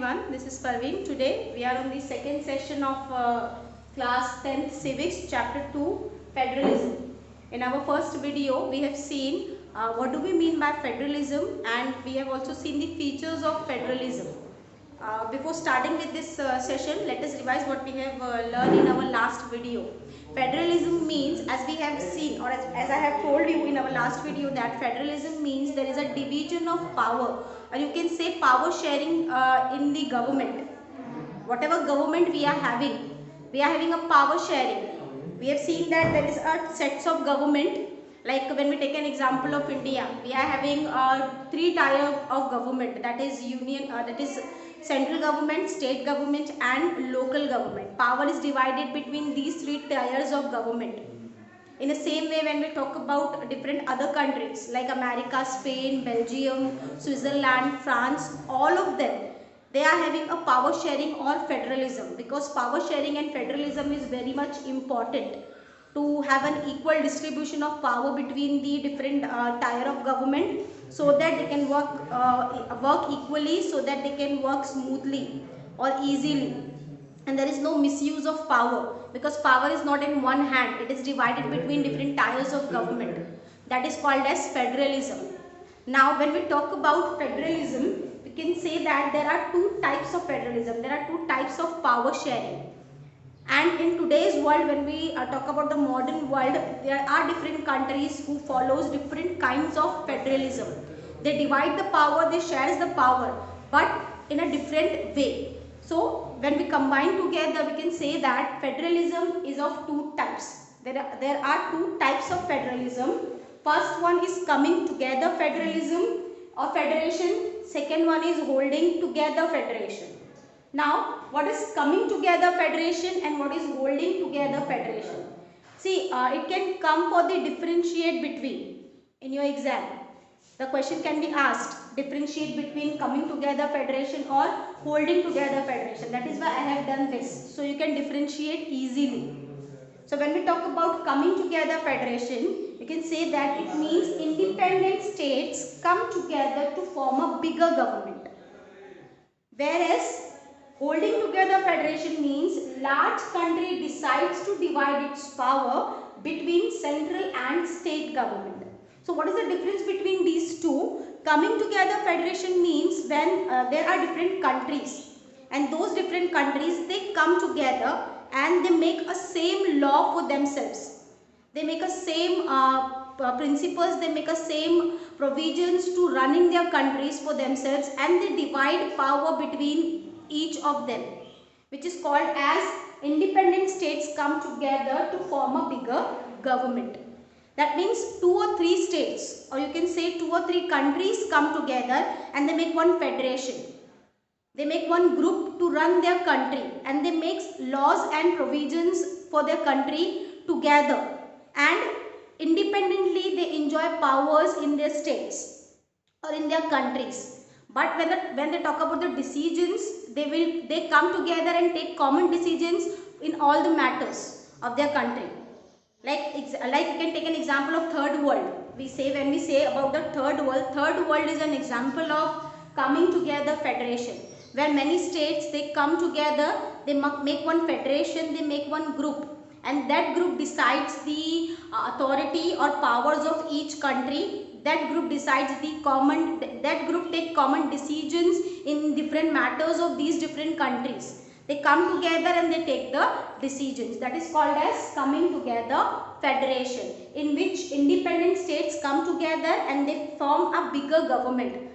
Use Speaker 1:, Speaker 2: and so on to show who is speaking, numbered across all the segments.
Speaker 1: everyone, this is Parveen. Today we are on the second session of class 10th civics chapter 2 federalism. In our first video we have seen what do we mean by federalism, and we have also seen the features of federalism. Before starting with this session, let us revise what we have learned in our last video. Federalism means, as we have seen, or as I have told you in our last video, that federalism means there is a division of power, or you can say power sharing in the government. Whatever government we are having a power sharing. We have seen that there is a sets of government. Like when we take an example of India, we are having three tier of government, that is union, that is central government, state government and local government. Power is divided between these three tiers of government. In the same way, when we talk about different other countries like America, Spain, Belgium, Switzerland, France, all of them, they are having a power sharing or federalism, because power sharing and federalism is very much important to have an equal distribution of power between the different tier of government, so that they can work equally, so that they can work smoothly or easily, and there is no misuse of power, because power is not in one hand, it is divided between different tiers of government. That is called as federalism. Now when we talk about federalism, we can say that there are two types of federalism, there are two types of power sharing. And in today's world, when we talk about the modern world, there are different countries who follows different kinds of federalism. They divide the power, they share the power, but in a different way. So when we combine together, we can say that federalism is of two types. There are two types of federalism. First one is coming together federalism or federation. Second one is holding together federation. Now, what is coming together federation and what is holding together federation? See, it can come for the differentiate between in your exam. The question can be asked, differentiate between coming together federation or holding together federation. That is why I have done this. So you can differentiate easily. So when we talk about coming together federation, you can say that it means independent states come together to form a bigger government. Whereas holding together federation means large country decides to divide its power between central and state government. So what is the difference between these two? Coming together federation means when there are different countries, and those different countries, they come together and they make a same law for themselves. They make a same principles, they make a same provisions to running their countries for themselves, and they divide power between each of them, which is called as independent states come together to form a bigger government. That means 2 or 3 states, or you can say 2 or 3 countries come together and they make one federation. They make one group to run their country, and they make laws and provisions for their country together, and independently they enjoy powers in their states or in their countries. But when they talk about the decisions, they come together and take common decisions in all the matters of their country. Like you can take an example of third world. When we say about the third world is an example of coming together federation, where many states, they come together, they make one federation, they make one group, and that group decides the authority or powers of each country. That group decides that group take common decisions in different matters of these different countries. They come together and they take the decisions. That is called as coming together federation, in which independent states come together and they form a bigger government.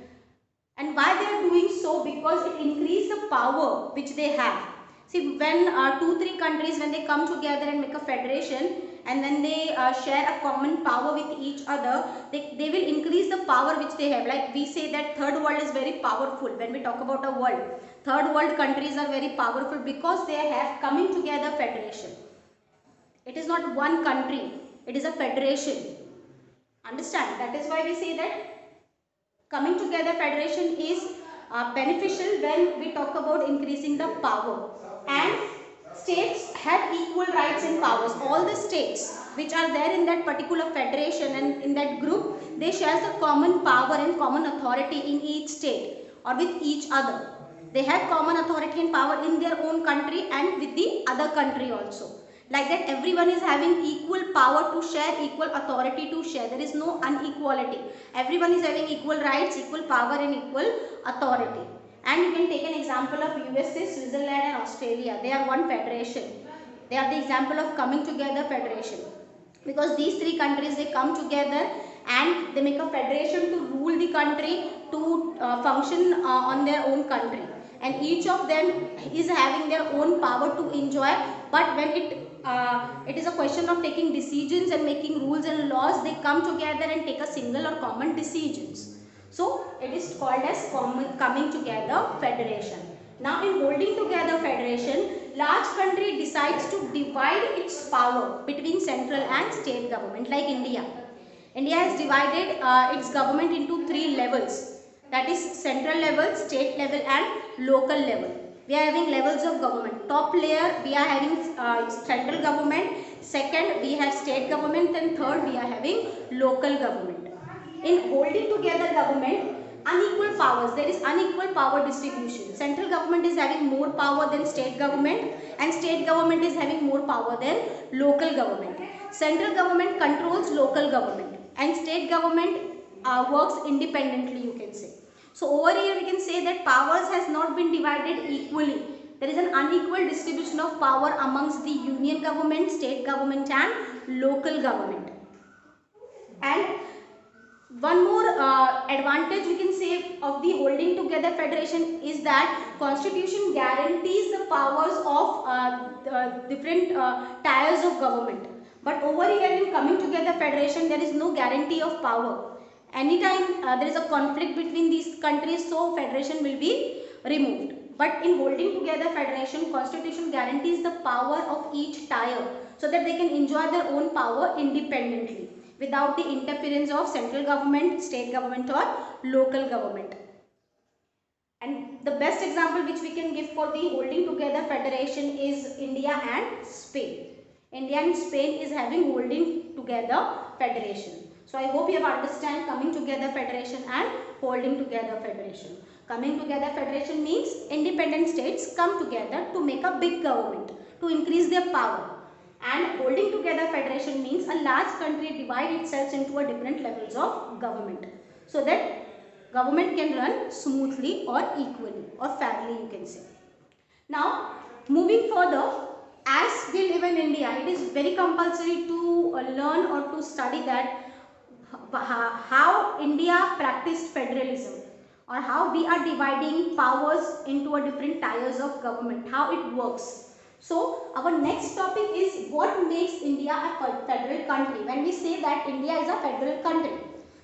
Speaker 1: And why they are doing so? Because it increases the power which they have. See, when 2-3 countries, when they come together and make a federation, and then they share a common power with each other, they will increase the power which they have. Like we say that third world is very powerful. When we talk about a world, third world countries are very powerful because they have coming together federation. It is not one country, it is a federation. Understand? That is why we say that coming together federation is beneficial when we talk about increasing the power. And states have equal rights and powers. All the states which are there in that particular federation and in that group, they share the common power and common authority in each state or with each other. They have common authority and power in their own country and with the other country also. Like that, everyone is having equal power to share, equal authority to share. There is no inequality. Everyone is having equal rights, equal power and equal authority. And you can take an example of USA, Switzerland and Australia. They are one federation. They are the example of coming together federation. Because these three countries, they come together and they make a federation to rule the country, to function on their own country. And each of them is having their own power to enjoy. But when it is a question of taking decisions and making rules and laws, they come together and take a single or common decisions. So it is called as coming together federation. Now in holding together federation, large country decides to divide its power between central and state government. Like India. India has divided its government into three levels. That is central level, state level and local level. We are having levels of government. Top layer we are having central government, second we have state government and third we are having local government. In holding together government, unequal powers, there is unequal power distribution. Central government is having more power than state government and state government is having more power than local government. Central government controls local government and state government works independently, you can say. So over here we can say that powers has not been divided equally. There is an unequal distribution of power amongst the union government, state government and local government. And one more advantage we can say of the holding together federation is that constitution guarantees the powers of different tiers of government. But over here in coming together federation, there is no guarantee of power. Anytime there is a conflict between these countries, so federation will be removed. But in holding together federation, constitution guarantees the power of each tier so that they can enjoy their own power independently without the interference of central government, state government or local government. And the best example which we can give for the holding together federation is India and Spain. India and Spain is having holding together federation. So I hope you have understand coming together federation and holding together federation. Coming together federation means independent states come together to make a big government, to increase their power. And holding together federation means a large country divide itself into a different levels of government so that government can run smoothly or equally or fairly, you can say. Now moving further, as we live in India, it is very compulsory to learn or to study that how India practiced federalism or how we are dividing powers into a different tiers of government, how it works. So our next topic is what makes India a federal country. When we say that India is a federal country,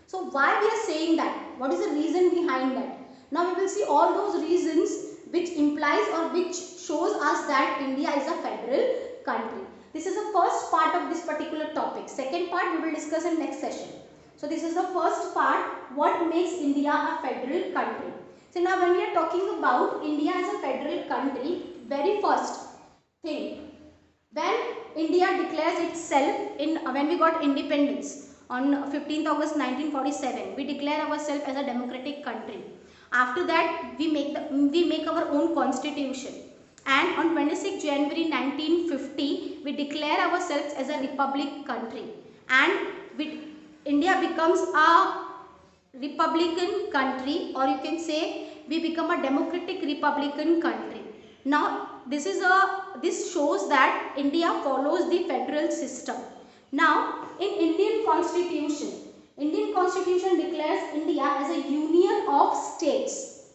Speaker 1: so why we are saying that? What is the reason behind that? Now we will see all those reasons which implies or which shows us that India is a federal country. This is the first part of this particular topic. Second part we will discuss in next session. So this is the first part, what makes India a federal country. So now when we are talking about India as a federal country, very first thing, when India declares itself when we got independence on 15th August 1947, we declare ourselves as a democratic country. After that we make our own constitution, and on 26 January 1950 we declare ourselves as a republic country, and India becomes a republican country, or you can say we become a democratic republican country. Now this shows that India follows the federal system. Now in Indian Constitution declares India as a union of states.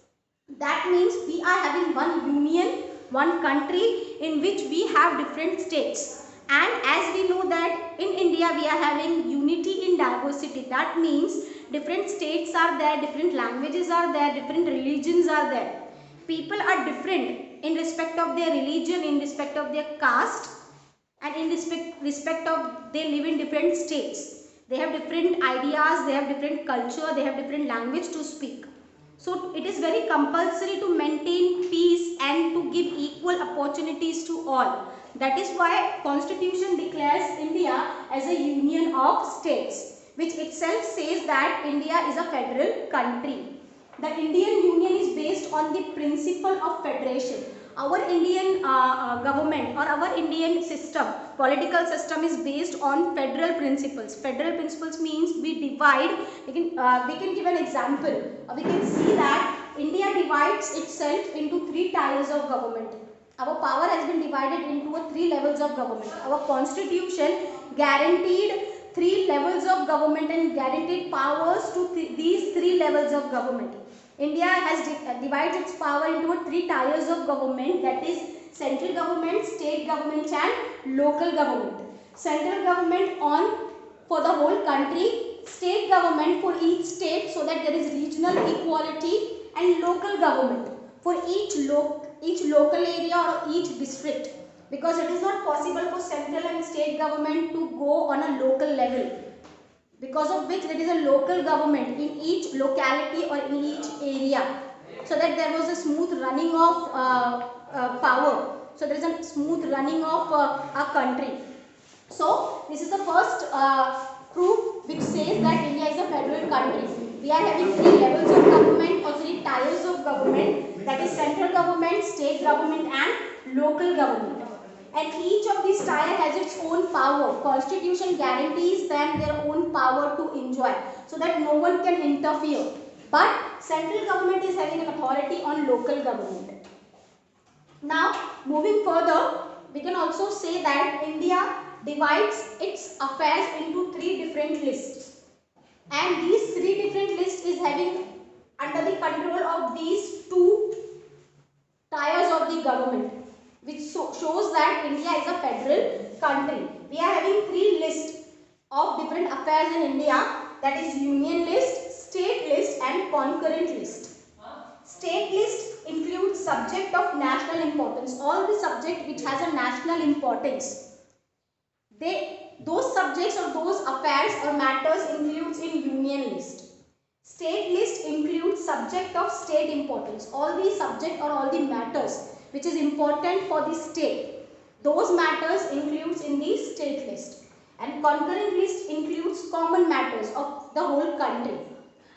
Speaker 1: That means we are having one union, one country in which we have different states. And as we know that in India we are having unity in diversity. That means different states are there, different languages are there, different religions are there. People are different in respect of their religion, in respect of their caste, and in respect of they live in different states. They have different ideas, they have different culture, they have different language to speak. So it is very compulsory to maintain peace and to give equal opportunities to all. That is why Constitution declares India as a union of states, which itself says that India is a federal country. the Indian Union is based on the principle of federation. Our Indian government or our Indian system, political system is based on federal principles. Federal principles means we divide. We can give an example. We can see that India divides itself into 3 tiers of government. Our power has been divided into 3 levels of government. Our constitution guaranteed 3 levels of government and guaranteed powers to these 3 levels of government. India has divided its power into 3 tiers of government, that is central government, state government and local government. Central government for the whole country, state government for each state so that there is regional equality, and local government for each local area or each district, because it is not possible for central and state government to go on a local level, because of which there is a local government in each locality or in each area, so that there was a smooth running of power. So there is a smooth running of a country. So this is the first proof which says that India is a federal country. We are having 3 levels of government or 3 tiers of government, that is central government, state government and local government. And each of these tiers has its own power. Constitution guarantees them their own power to enjoy, so that no one can interfere. But central government is having an authority on local government. Now moving further, we can also say that India divides its affairs into 3 different lists. And these 3 different lists is having under the control of these 2 tiers of the government, which shows that India is a federal country. We are having 3 lists of different affairs in India, that is union list, state list and concurrent list. State list includes subject of national importance, all the subject which has a national importance. Those subjects or those affairs or matters includes in union list. State list includes subject of state importance, all the subject or all the matters which is important for the state. Those matters includes in the state list. And concurrent list includes common matters of the whole country.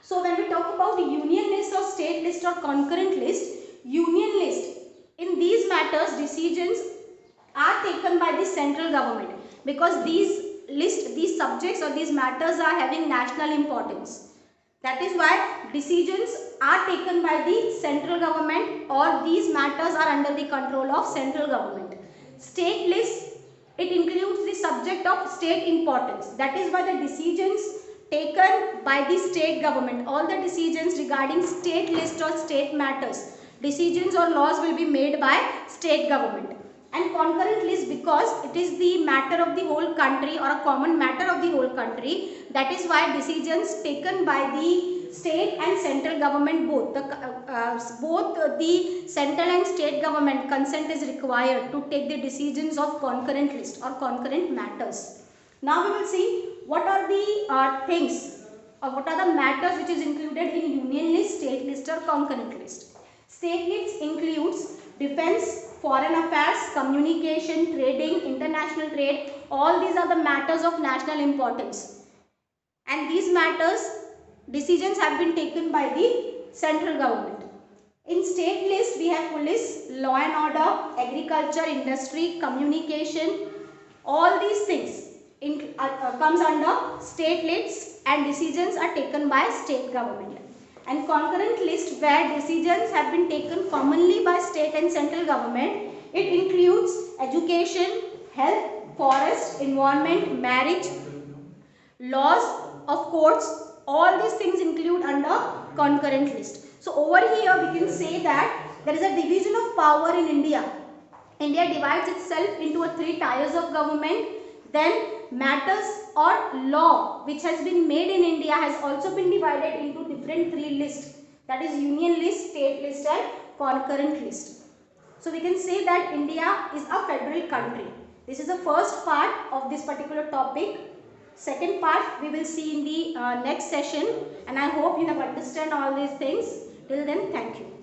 Speaker 1: So when we talk about union list or state list or concurrent list, union list, in these matters decisions are taken by the central government, because these subjects or these matters are having national importance. That is why decisions are taken by the central government, or these matters are under the control of central government. State list, it includes the subject of state importance. That is why the decisions taken by the state government, all the decisions regarding state list or state matters, decisions or laws will be made by state government. And concurrent list, because it is the matter of the whole country or a common matter of the whole country, that is why decisions taken by the state and central government both the central and state government consent is required to take the decisions of concurrent list or concurrent matters. Now we will see what are the things or what are the matters which is included in union list, state list or concurrent list. State list includes defense, foreign affairs, communication, trading, international trade. All these are the matters of national importance. And these matters, decisions have been taken by the central government. In state list, we have police, law and order, agriculture, industry, communication. All these things comes under state lists, and decisions are taken by state government. And concurrent list, where decisions have been taken commonly by state and central government, it includes education, health, forest, environment, marriage, laws of courts. All these things include under concurrent list. So over here we can say that there is a division of power in India. India divides itself into 3 tiers of government. Then matters or law which has been made in India has also been divided into different 3 lists, that is union list, state list and concurrent list. So we can say that India is a federal country. This is the first part of this particular topic. Second part we will see in the next session, and I hope you have understood all these things. Till then, thank you.